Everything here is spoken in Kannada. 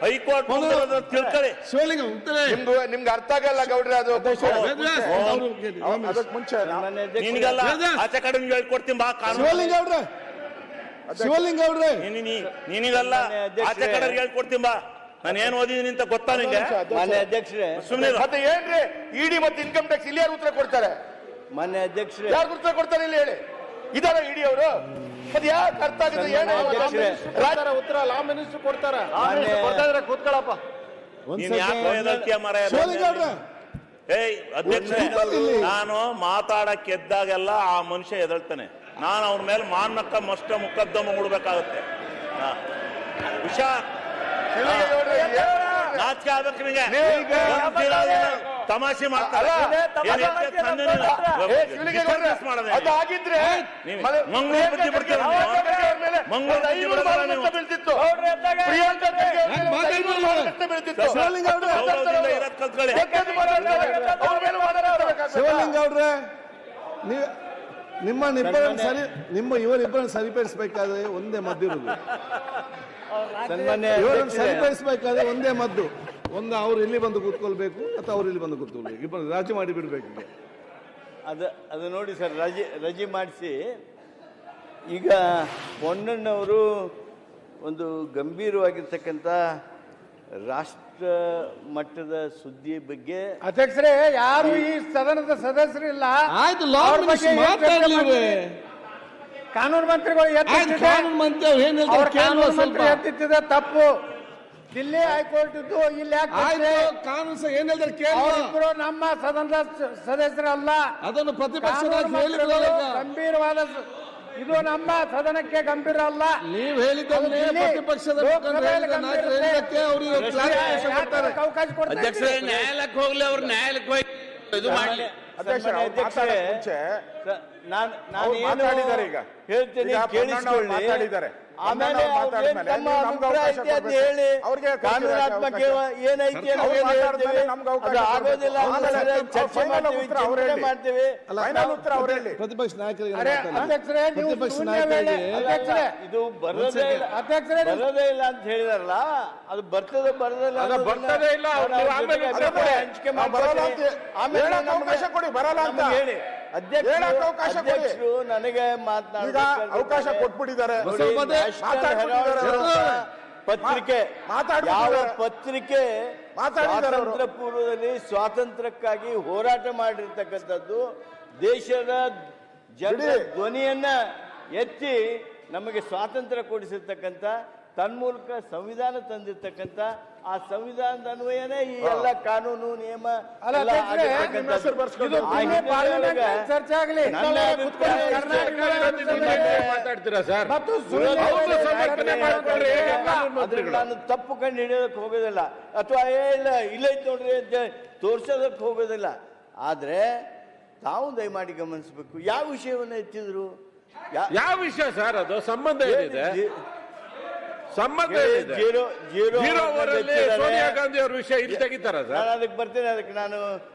ಹೈಕೋರ್ಟ್ ತಿಳ್ಕೊಳ್ಳಿ. ಶಿವಲಿಂಗ ಉತ್ತರ ನಿಮ್ಗೆ ಅರ್ಥ ಆಗಲ್ಲ ಗೌಡ್ರೆ. ಅದು ಅದಕ್ಕೆ ಮುಂಚೆ ನಿನ್ಗೆಲ್ಲ ಆಚೆ ಕಡೆ ಹೇಳ್ಕೊಡ್ತೀನಿ ಬಾ. ಶಿವಲಿಂಗ ಅವ್ರೆ, ಶಿವಲಿಂಗ ಅವ್ರೆ, ನಿನಗಲ್ಲ ಆಚೆ ಕಡೆ ಹೇಳ್ಕೊಡ್ತೀನಿ ಬಾ. ನಾನು ಏನ್ ಓದಿದೀನಿ ಅಂತ ಗೊತ್ತಾ ನಿಂಗೆ? ಮಾನ್ಯ ಅಧ್ಯಕ್ಷರೇ, ಸುಮ್ಮನೆ ಮತ್ತೆ ಏನ್ರಿ ಇಡಿ ಮತ್ತೆ ಇನ್ಕಮ್ ಟ್ಯಾಕ್ಸ್ ಇಲ್ಲಿ ಯಾರು ಉತ್ತರ ಕೊಡ್ತಾರೆ? ಮಾನ್ಯ ಅಧ್ಯಕ್ಷರೇ, ಯಾರು ಉತ್ತರ ಕೊಡ್ತಾರೆ ಇಲ್ಲಿ ಹೇಳಿ? ಇದಾರ ಇಡಿ ಅವರು? ಮತ್ತೆ ಯಾಕೆ ಅರ್ಥ ಆಗಿದೆ? ಉತ್ತರ ಲಾ ಮಿನಿಸ್ಟರ್ ಕೊಡ್ತಾರ. ಕೂತ್ಕೊಳ್ಳಪ್ಪ. ನೀನ್ ಯಾಕೆ ಎದಳ್ತೀಯ ಮಾರಾಯ? ಶಿವಲಿಂಗ ಅವ್ರೆ, ಏಯ್ ಅಧ್ಯಕ್ಷರೇ, ನಾನು ಮಾತಾಡಕ್ಕೆ ಎದ್ದಾಗೆಲ್ಲ ಆ ಮನುಷ್ಯ ಎದಳ್ತಾನೆ. ನಾನು ಅವ್ರ ಮೇಲೆ ಮಾನಕ್ಕ ಮಷ್ಟ ಮುಕದ್ದಮ ಹೂಡ್ಬೇಕಾಗುತ್ತೆ. ಹುಷಾರ್, ನಾಚಿಕೆ ಆಗ್ಬೇಕು ನಿಮಗೆ. ತಮಾಷೆ ಮಾಡ್ತಾರೆ. ಅದಾಗಿದ್ರೆ ಮಂಗಳೂರು ಬುದ್ಧಿ ಬಿಡ್ತೀರ, ಮಂಗಳೂರು ಬೀಳ್ತಿತ್ತು. ಕಲ್ತ್ಕೊಳ್ಳಿ. ಶಿವಲಿಂಗ ಅವ್ರೆ, ಇವರಿಬ್ಬರನ್ನು ಸರಿಪಡಿಸಬೇಕಾದ್ರೆ ಒಂದೇ ಮದ್ದು ಇರುವುದು. ಇವರನ್ನು ಸರಿಪಡಿಸಬೇಕಾದ್ರೆ ಒಂದೇ ಮದ್ದು. ಒಂದು ಅವ್ರು ಇಲ್ಲಿ ಬಂದು ಕೂತ್ಕೊಳ್ಬೇಕು ಅಥವಾ ಅವ್ರು ಇಲ್ಲಿ ಬಂದು ಕೂತ್ಕೊಳ್ಬೇಕು. ಇಬ್ಬರು ರಾಜಿ ಮಾಡಿ ಬಿಡ್ಬೇಕು. ಅದು ನೋಡಿ ಸರ್, ರಜೆ ಮಾಡಿಸಿ. ಈಗ ಪೊನ್ನಣ್ಣವರು ಒಂದು ಗಂಭೀರವಾಗಿರ್ತಕ್ಕಂಥ ರಾಷ್ಟ್ರ ಮಟ್ಟದ ಸುದ್ದಿ ಬಗ್ಗೆ ಅಧ್ಯಕ್ಷರೇ, ಯಾರು ಈ ಸದನದ ಸದಸ್ಯರಿಲ್ಲ. ಆಯ್ತು, ಕಾನೂನು ಮಂತ್ರಿಗಳು ಎತ್ತಿದ ತಪ್ಪು. ದಿಲ್ಲಿ ಹೈಕೋರ್ಟ್ ಇದ್ದು ಇಲ್ಲಿ ಕಾನೂನು ಏನ್ ಹೇಳ್ತಾರೆ ಕೇಳಿ. ಅವರಿಬ್ಬರು ನಮ್ಮ ಸದನದ ಸದಸ್ಯರಲ್ಲ. ಅದನ್ನು ಪ್ರತಿಪಕ್ಷ ಗಂಭೀರವಾದ ಇದು ನಮ್ಮ ಸದನಕ್ಕೆ ಗಂಭೀರ ಅಲ್ಲ. ನೀವು ಹೇಳಿದ್ದನ್ನೇ ಪ್ರತಿಪಕ್ಷದ ಅವಕಾಶ ಕೊಡ್ತಾರೆ. ಅಧ್ಯಕ್ಷರೇ, ನ್ಯಾಯಾಲಯಕ್ಕೆ ಹೋಗ್ಲಿ, ಅವ್ರು ನ್ಯಾಯಾಲಯಕ್ಕೆ ಹೋಗಿ ಇದು ಮಾಡ್ಲಿ. ನಾನು ಮಾತಾಡಿದ್ದಾರೆ, ಈಗ ಹೇಳ್ತೇನೆ, ಕೇಳಿಸ್ಕೊಳ್ಳಿ. ಆಮೇಲೆ ಹೇಳಿ, ಕಾನೂನಾತ್ಮಕ ಏನೈತಿ ಆಗೋದಿಲ್ಲ, ಚರ್ಚೆ ಮಾಡ್ತೇವೆ. ಪ್ರತಿಪಕ್ಷ ನಾಯಕರಿಗೆ ಇದು ಬರೋದೇ ಇಲ್ಲ ಅಂತ ಹೇಳಿದಾರಲ್ಲ, ಅದು ಬರ್ತದೆ ಬರೋದಿಲ್ಲ ಹಂಚಿಕೆ ಮಾಡ್ತಾರೆ. ಆಮೇಲೆ ಹೇಳಿ ಅಧ್ಯಕ್ಷರು ನನಗೆ ಅವಕಾಶ ಕೊಟ್ಬಿಟ್ಟಿದ್ದಾರೆ. ಪತ್ರಿಕೆ ಯಾವ ಪತ್ರಿಕೆ ಸ್ವಾತಂತ್ರ್ಯ ಪೂರ್ವದಲ್ಲಿ ಸ್ವಾತಂತ್ರ್ಯಕ್ಕಾಗಿ ಹೋರಾಟ ಮಾಡಿರ್ತಕ್ಕಂಥದ್ದು, ದೇಶದ ಜನರ ಧ್ವನಿಯನ್ನ ಎತ್ತಿ ನಮಗೆ ಸ್ವಾತಂತ್ರ್ಯ ಕೊಡಿಸಿರ್ತಕ್ಕಂಥ, ತನ್ಮೂಲಕ ಸಂವಿಧಾನ ತಂದಿರ್ತಕ್ಕಂಥ, ಆ ಸಂವಿಧಾನದ ಅನ್ವಯನೇ ಈ ಎಲ್ಲ ಕಾನೂನು ನಿಯಮ ಚರ್ಚೆ ಆಗಲಿ. ನಾನು ತಪ್ಪು ಕಂಡು ಹಿಡಿಯೋದಕ್ಕೆ ಹೋಗೋದಿಲ್ಲ, ಅಥವಾ ಇಲ್ಲೈತ್ ನೋಡ್ರಿ ಅಂತ ತೋರ್ಸೋದಕ್ಕೆ ಹೋಗೋದಿಲ್ಲ. ಆದ್ರೆ ತಾವು ದಯಮಾಡಿ ಗಮನಿಸಬೇಕು, ಯಾವ ವಿಷಯವನ್ನು ಎತ್ತಿದ್ರು, ಯಾವ ವಿಷಯ ಸರ್, ಅದು ಸಂಬಂಧ ಏನಿದೆ? ಸಂಬಂಧ ಜೀರೋ ಸೋನಿಯಾ ಗಾಂಧಿ ಅವ್ರ ವಿಷಯ ಇಲ್ಲಿ ತೆಗಿತಾರ ಸರ್? ನಾನು ಅದಕ್ಕೆ ಬರ್ತೇನೆ. ಅದಕ್ಕೆ ನಾನು